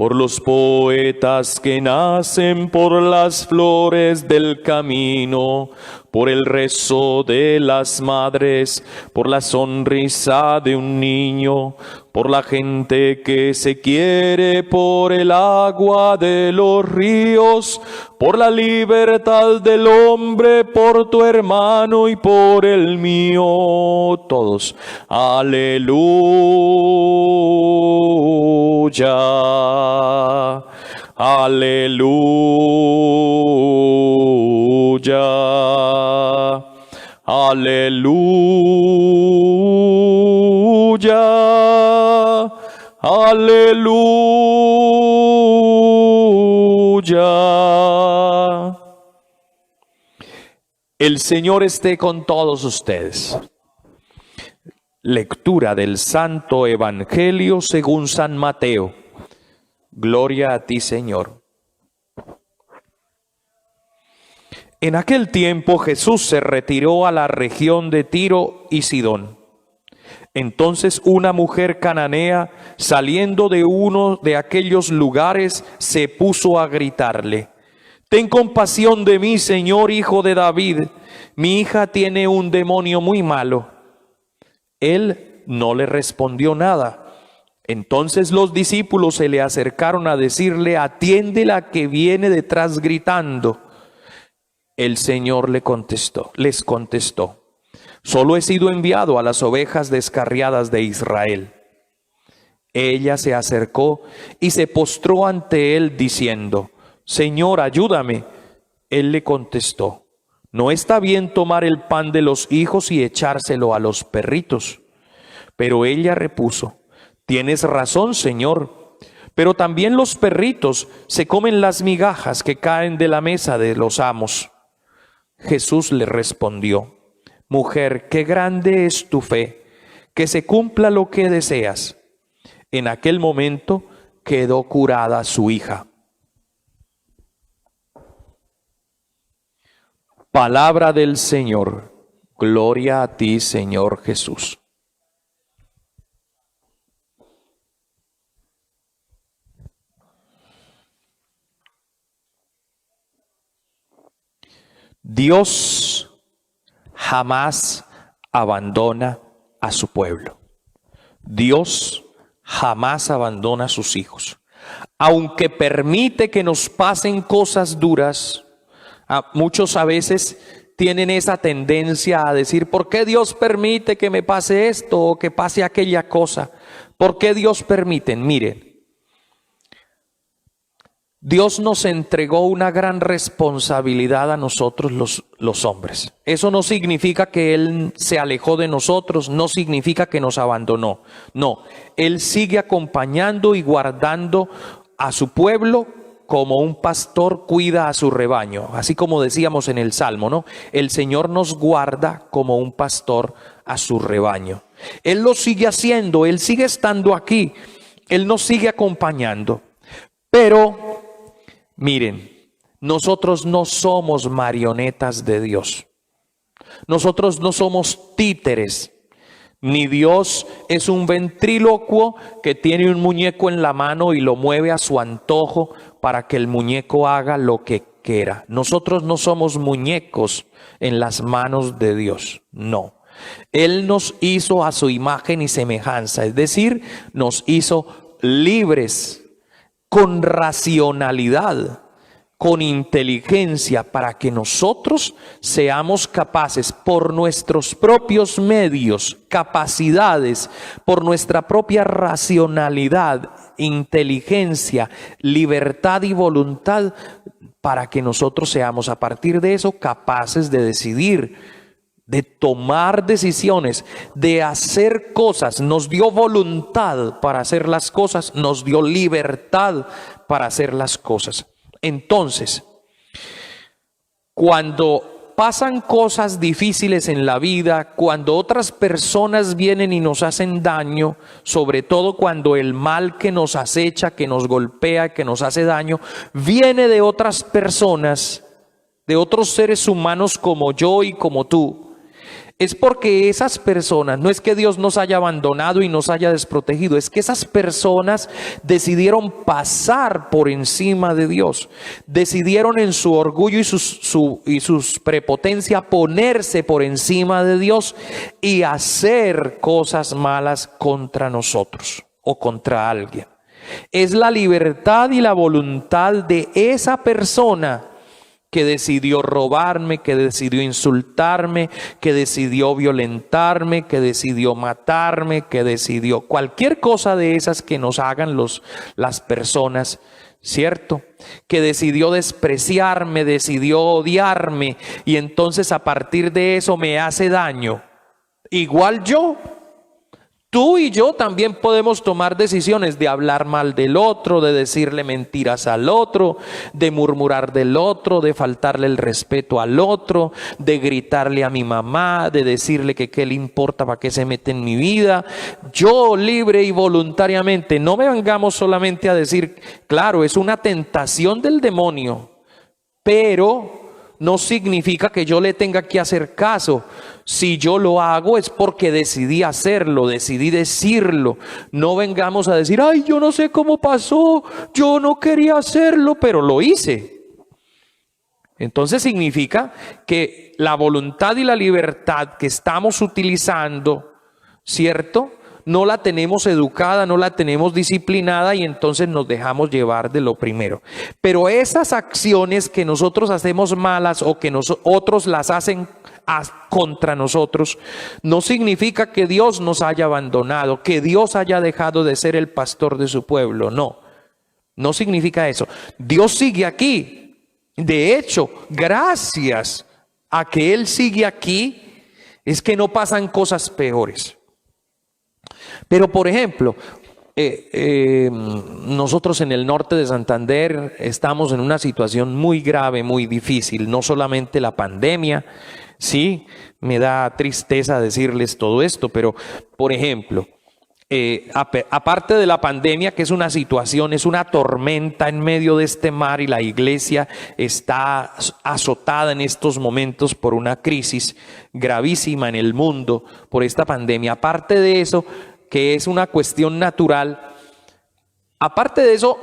por los poetas que nacen por las flores del camino, por el rezo de las madres, por la sonrisa de un niño, por la gente que se quiere, por el agua de los ríos, por la libertad del hombre, por tu hermano y por el mío. Todos, aleluya, aleluya, aleluya, aleluya. El Señor esté con todos ustedes. Lectura del Santo Evangelio según San Mateo. Gloria a ti, Señor. En aquel tiempo Jesús se retiró a la región de Tiro y Sidón. Entonces una mujer cananea, saliendo de uno de aquellos lugares, se puso a gritarle: «Ten compasión de mí, Señor, hijo de David. Mi hija tiene un demonio muy malo». Él no le respondió nada. Entonces los discípulos se le acercaron a decirle: «Atiéndela, que viene detrás gritando». El Señor les contestó: «Solo he sido enviado a las ovejas descarriadas de Israel». Ella se acercó y se postró ante él diciendo: «Señor, ayúdame». Él le contestó: «No está bien tomar el pan de los hijos y echárselo a los perritos». Pero ella repuso: «Tienes razón, Señor, pero también los perritos se comen las migajas que caen de la mesa de los amos». Jesús le respondió: «Mujer, qué grande es tu fe, que se cumpla lo que deseas». En aquel momento quedó curada su hija. Palabra del Señor. Gloria a ti, Señor Jesús. Dios jamás abandona a su pueblo. Dios jamás abandona a sus hijos. Aunque permite que nos pasen cosas duras, muchos a veces tienen esa tendencia a decir: ¿por qué Dios permite que me pase esto o que pase aquella cosa? ¿Por qué Dios permite? Miren, Dios nos entregó una gran responsabilidad a nosotros los hombres. Eso no significa que Él se alejó de nosotros, no significa que nos abandonó. No, Él sigue acompañando y guardando a su pueblo como un pastor cuida a su rebaño. Así como decíamos en el Salmo, ¿no? El Señor nos guarda como un pastor a su rebaño. Él lo sigue haciendo, Él sigue estando aquí, Él nos sigue acompañando. Pero miren, nosotros no somos marionetas de Dios. Nosotros no somos títeres. Ni Dios es un ventrílocuo que tiene un muñeco en la mano y lo mueve a su antojo para que el muñeco haga lo que quiera. Nosotros no somos muñecos en las manos de Dios, no. Él nos hizo a su imagen y semejanza, es decir, nos hizo libres, con racionalidad, con inteligencia, para que nosotros seamos capaces por nuestros propios medios, capacidades, por nuestra propia racionalidad, inteligencia, libertad y voluntad, para que nosotros seamos a partir de eso capaces de decidir, de tomar decisiones, de hacer cosas. Nos dio voluntad para hacer las cosas, nos dio libertad para hacer las cosas. Entonces, cuando pasan cosas difíciles en la vida, cuando otras personas vienen y nos hacen daño, sobre todo cuando el mal que nos acecha, que nos golpea, que nos hace daño, viene de otras personas, de otros seres humanos como yo y como tú, es porque esas personas, no es que Dios nos haya abandonado y nos haya desprotegido, es que esas personas decidieron pasar por encima de Dios, decidieron en su orgullo y sus prepotencia ponerse por encima de Dios y hacer cosas malas contra nosotros o contra alguien. Es la libertad y la voluntad de esa persona que decidió robarme, que decidió insultarme, que decidió violentarme, que decidió matarme, que decidió cualquier cosa de esas que nos hagan las personas, ¿cierto? Que decidió despreciarme, decidió odiarme y entonces a partir de eso me hace daño. Igual yo. Tú y yo también podemos tomar decisiones de hablar mal del otro, de decirle mentiras al otro, de murmurar del otro, de faltarle el respeto al otro, de gritarle a mi mamá, de decirle que qué le importa, para qué se mete en mi vida. Yo libre y voluntariamente, no me vengamos solamente a decir, claro, es una tentación del demonio, pero no significa que yo le tenga que hacer caso. Si yo lo hago es porque decidí hacerlo, decidí decirlo. No vengamos a decir, ay, yo no sé cómo pasó, yo no quería hacerlo, pero lo hice. Entonces significa que la voluntad y la libertad que estamos utilizando, ¿cierto?, no la tenemos educada, no la tenemos disciplinada y entonces nos dejamos llevar de lo primero. Pero esas acciones que nosotros hacemos malas o que otros las hacen contra nosotros, no significa que Dios nos haya abandonado, que Dios haya dejado de ser el pastor de su pueblo. No, no significa eso. Dios sigue aquí. De hecho, gracias a que Él sigue aquí, es que no pasan cosas peores. Pero por ejemplo, nosotros en el norte de Santander estamos en una situación muy grave, muy difícil. No solamente la pandemia, sí, me da tristeza decirles todo esto, pero por ejemplo, aparte de la pandemia, que es una situación, es una tormenta en medio de este mar y la iglesia está azotada en estos momentos por una crisis gravísima en el mundo por esta pandemia. Aparte de eso, que es una cuestión natural, aparte de eso,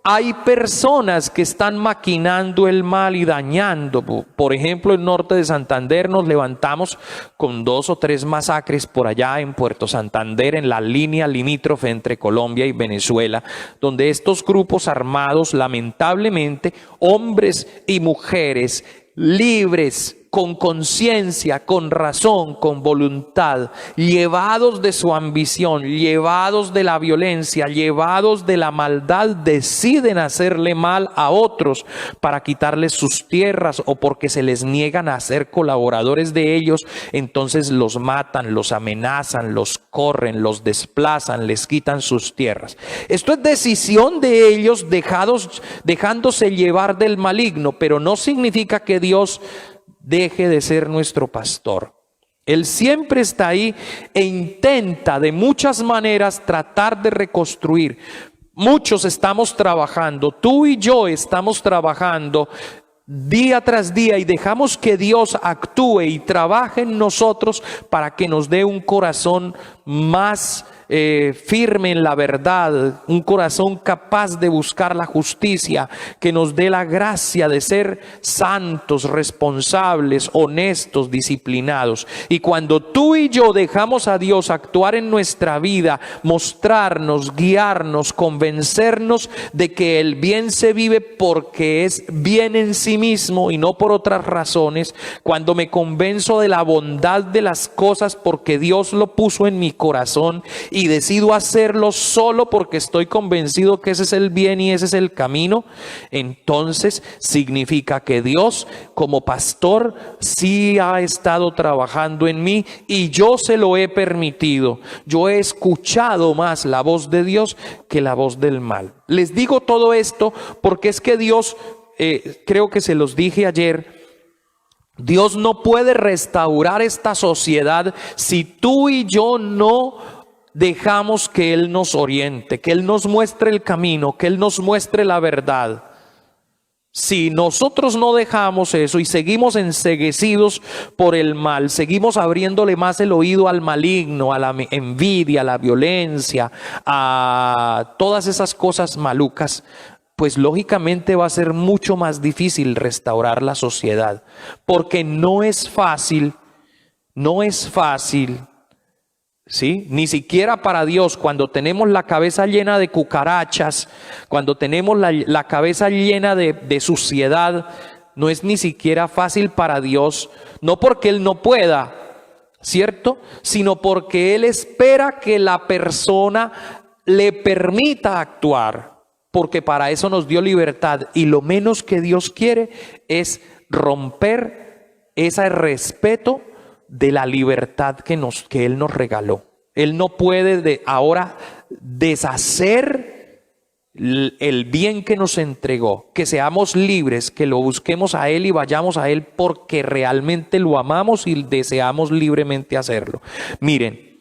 hay personas que están maquinando el mal y dañando. Por ejemplo, en el norte de Santander nos levantamos con 2 o 3 masacres por allá en Puerto Santander, en la línea limítrofe entre Colombia y Venezuela, donde estos grupos armados, lamentablemente, hombres y mujeres libres, con conciencia, con razón, con voluntad, llevados de su ambición, llevados de la violencia, llevados de la maldad, deciden hacerle mal a otros para quitarles sus tierras o porque se les niegan a ser colaboradores de ellos. Entonces los matan, los amenazan, los corren, los desplazan, les quitan sus tierras. Esto es decisión de ellos, dejándose llevar del maligno, pero no significa que Dios deje de ser nuestro pastor. Él siempre está ahí e intenta de muchas maneras tratar de reconstruir. Muchos estamos trabajando, tú y yo estamos trabajando día tras día y dejamos que Dios actúe y trabaje en nosotros para que nos dé un corazón más firme en la verdad, un corazón capaz de buscar la justicia, que nos dé la gracia de ser santos, responsables, honestos, disciplinados. Y cuando tú y yo dejamos a Dios actuar en nuestra vida, mostrarnos, guiarnos, convencernos de que el bien se vive porque es bien en sí mismo y no por otras razones, cuando me convenzo de la bondad de las cosas porque Dios lo puso en mi corazón y decido hacerlo solo porque estoy convencido que ese es el bien y ese es el camino, entonces significa que Dios como pastor sí ha estado trabajando en mí y yo se lo he permitido. Yo he escuchado más la voz de Dios que la voz del mal. Les digo todo esto porque es que Dios, creo que se los dije ayer, Dios no puede restaurar esta sociedad si tú y yo no dejamos que Él nos oriente, que Él nos muestre el camino, que Él nos muestre la verdad. Si nosotros no dejamos eso y seguimos enceguecidos por el mal, seguimos abriéndole más el oído al maligno, a la envidia, a la violencia, a todas esas cosas malucas, pues lógicamente va a ser mucho más difícil restaurar la sociedad, porque no es fácil, ¿sí? Ni siquiera para Dios, cuando tenemos la cabeza llena de cucarachas, cuando tenemos la cabeza llena de suciedad, no es ni siquiera fácil para Dios, no porque Él no pueda, ¿cierto? Sino porque Él espera que la persona le permita actuar, porque para eso nos dio libertad, y lo menos que Dios quiere es romper ese respeto de la libertad que Él nos regaló. Él no puede ahora deshacer el bien que nos entregó, que seamos libres, que lo busquemos a Él y vayamos a Él porque realmente lo amamos y deseamos libremente hacerlo. Miren,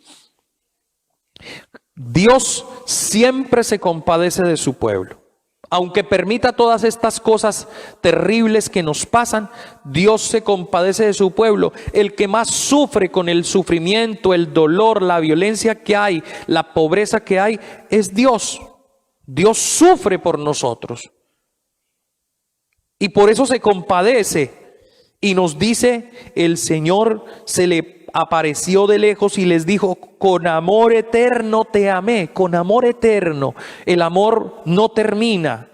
Dios siempre se compadece de su pueblo. Aunque permita todas estas cosas terribles que nos pasan, Dios se compadece de su pueblo. El que más sufre con el sufrimiento, el dolor, la violencia que hay, la pobreza que hay, es Dios. Dios sufre por nosotros. Y por eso se compadece. Y nos dice, el Señor se le apareció de lejos y les dijo: con amor eterno te amé. Con amor eterno. El amor no termina.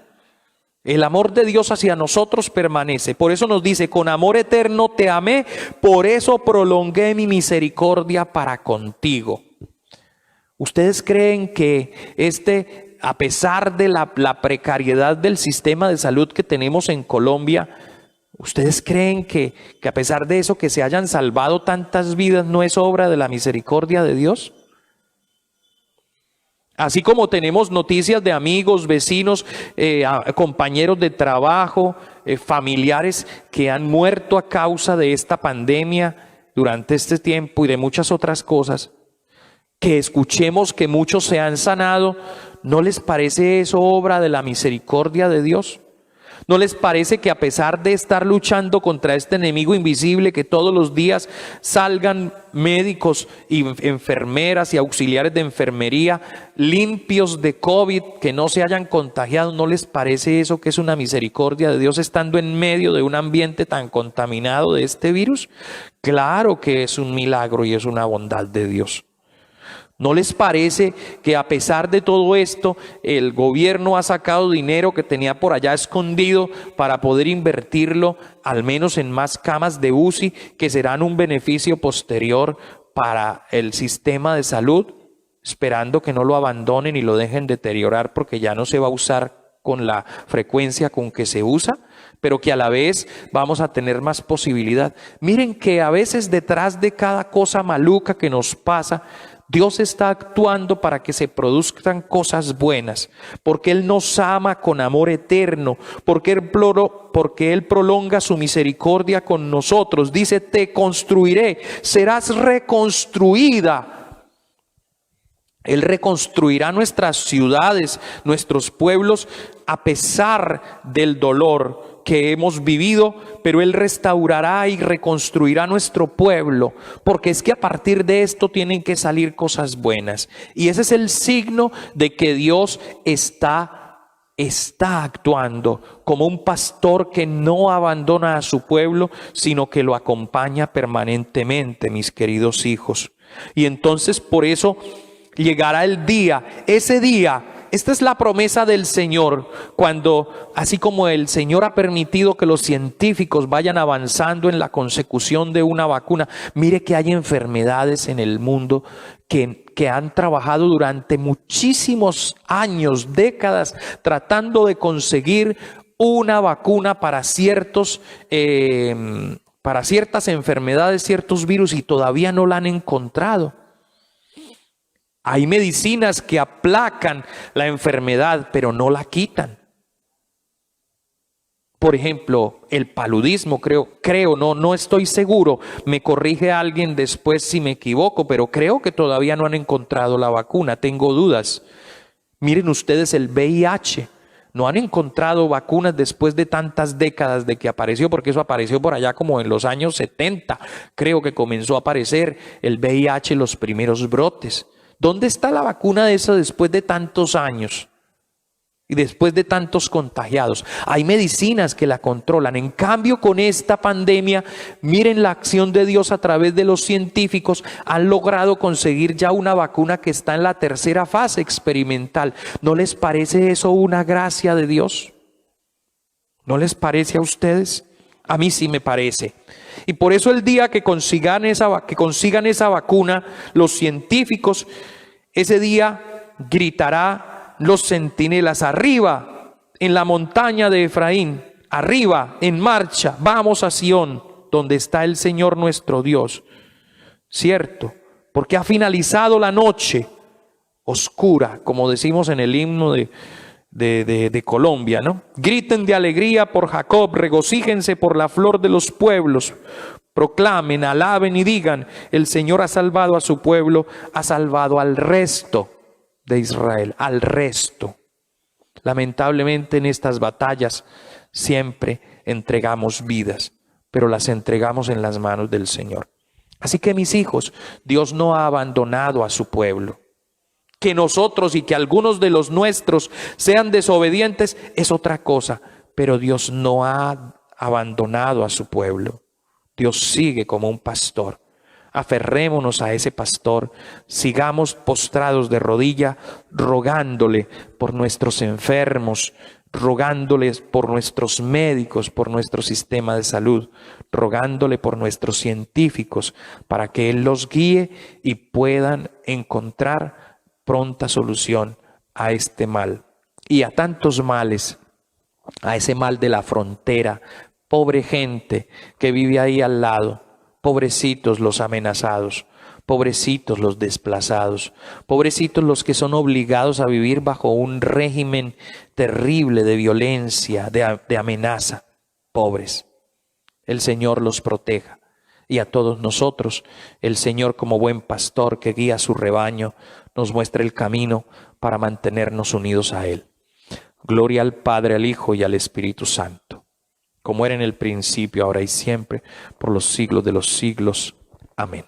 El amor de Dios hacia nosotros permanece. Por eso nos dice: con amor eterno te amé, por eso prolongué mi misericordia para contigo. ¿Ustedes creen que a pesar de la precariedad del sistema de salud que tenemos en Colombia, ustedes creen que a pesar de eso, que se hayan salvado tantas vidas, no es obra de la misericordia de Dios? Así como tenemos noticias de amigos, vecinos, compañeros de trabajo, familiares que han muerto a causa de esta pandemia durante este tiempo y de muchas otras cosas, que escuchemos que muchos se han sanado, ¿no les parece eso obra de la misericordia de Dios? ¿No les parece que a pesar de estar luchando contra este enemigo invisible, que todos los días salgan médicos y enfermeras y auxiliares de enfermería limpios de COVID, que no se hayan contagiado, ¿no les parece eso que es una misericordia de Dios estando en medio de un ambiente tan contaminado de este virus? Claro que es un milagro y es una bondad de Dios. ¿No les parece que a pesar de todo esto, el gobierno ha sacado dinero que tenía por allá escondido para poder invertirlo al menos en más camas de UCI, que serán un beneficio posterior para el sistema de salud, esperando que no lo abandonen y lo dejen deteriorar porque ya no se va a usar con la frecuencia con que se usa, pero que a la vez vamos a tener más posibilidad? Miren que a veces detrás de cada cosa maluca que nos pasa, Dios está actuando para que se produzcan cosas buenas, porque Él nos ama con amor eterno, porque Él prolonga su misericordia con nosotros. Dice: te construiré, serás reconstruida. Él reconstruirá nuestras ciudades, nuestros pueblos, a pesar del dolor que hemos vivido, pero Él restaurará y reconstruirá nuestro pueblo, porque es que a partir de esto tienen que salir cosas buenas. Y ese es el signo de que Dios está actuando como un pastor que no abandona a su pueblo, sino que lo acompaña permanentemente, mis queridos hijos. Y entonces por eso llegará el día, ese día. Esta es la promesa del Señor, cuando así como el Señor ha permitido que los científicos vayan avanzando en la consecución de una vacuna, mire que hay enfermedades en el mundo que han trabajado durante muchísimos años, décadas, tratando de conseguir una vacuna para ciertas enfermedades, ciertos virus, y todavía no la han encontrado. Hay medicinas que aplacan la enfermedad, pero no la quitan. Por ejemplo, el paludismo, no estoy seguro, me corrige alguien después si me equivoco, pero creo que todavía no han encontrado la vacuna, tengo dudas. Miren ustedes el VIH, No han encontrado vacunas después de tantas décadas de que apareció, porque eso apareció por allá como en los años 70. Creo que comenzó a aparecer el VIH, los primeros brotes. ¿Dónde está la vacuna de eso después de tantos años? Y después de tantos contagiados, hay medicinas que la controlan. En cambio, con esta pandemia, miren la acción de Dios a través de los científicos. Han logrado conseguir ya una vacuna que está en la tercera fase experimental. ¿No les parece eso una gracia de Dios? ¿No les parece a ustedes? A mí sí me parece. Y por eso el día que consigan esa vacuna, los científicos, ese día gritará los centinelas: arriba en la montaña de Efraín, arriba en marcha, vamos a Sión, donde está el Señor nuestro Dios. Cierto, porque ha finalizado la noche oscura, como decimos en el himno de Colombia, ¿no? Griten de alegría por Jacob, regocíjense por la flor de los pueblos, proclamen, alaben y digan: el Señor ha salvado a su pueblo, ha salvado al resto de Israel, al resto. Lamentablemente en estas batallas siempre entregamos vidas, pero las entregamos en las manos del Señor. Así que, mis hijos, Dios no ha abandonado a su pueblo. Que nosotros y que algunos de los nuestros sean desobedientes es otra cosa, pero Dios no ha abandonado a su pueblo. Dios sigue como un pastor. Aferrémonos a ese pastor, sigamos postrados de rodilla, rogándole por nuestros enfermos, rogándoles por nuestros médicos, por nuestro sistema de salud, rogándole por nuestros científicos, para que Él los guíe y puedan encontrar pronta solución a este mal y a tantos males, a ese mal de la frontera. Pobre gente que vive ahí al lado. Pobrecitos los amenazados, pobrecitos los desplazados, pobrecitos los que son obligados a vivir bajo un régimen terrible de violencia, de amenaza. Pobres. El Señor los proteja. Y a todos nosotros, el Señor, como buen pastor que guía a su rebaño, nos muestra el camino para mantenernos unidos a Él. Gloria al Padre, al Hijo y al Espíritu Santo, como era en el principio, ahora y siempre, por los siglos de los siglos. Amén.